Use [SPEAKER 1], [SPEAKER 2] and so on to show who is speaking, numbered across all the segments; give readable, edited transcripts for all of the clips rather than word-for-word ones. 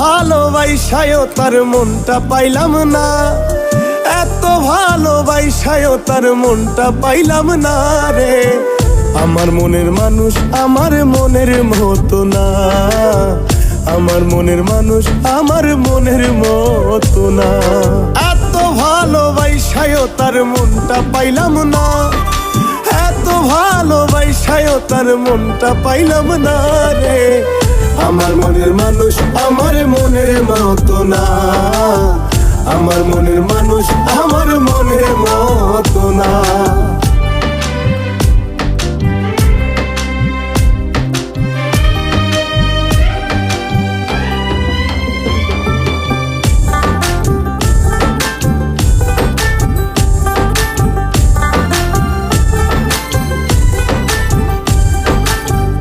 [SPEAKER 1] ভালোবাসায়ও তার মনটা পাইলাম না, এত ভালোবাসায়ও তার মনটা পাইলাম না রে। আমার মনের মানুষ আমার মনের মতো না, আমার মনের মানুষ আমার মনের মতো না। এত ভালোবাসায়ও তার মনটা পাইলাম না, এত ভালোবাসায়ও তার মনটা পাইলাম না রে। আমার মনের মানুষ আমার মনের মতো না, আমার মনের মানুষ আমার মনের মতো না।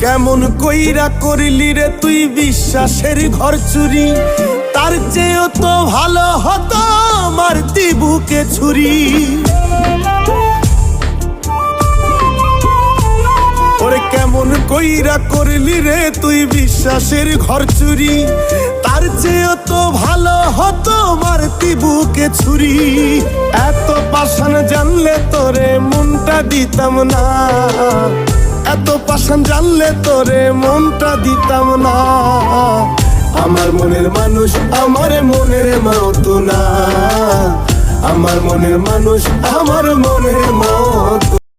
[SPEAKER 1] কেমন কইরা করিলি রে তুই বিশ্বাসের ঘর চুরি, তার চেয়েও তো ভালো হতো আমার বুকে ছুরি। ওরে কেমন কইরা করলি রে তুই বিশ্বাসের ঘর চুরি, তার চেয়েও তো ভালো হতো আমার বুকে ছুরি। এত পাষাণ জানলে তোরে মনটা দিতাম না, এত পাষাণ জানলে তোরে মনটা দিতাম না। আমার মনের মানুষ আমার মনের মতো না, আমার মনের মানুষ আমার মনের মতো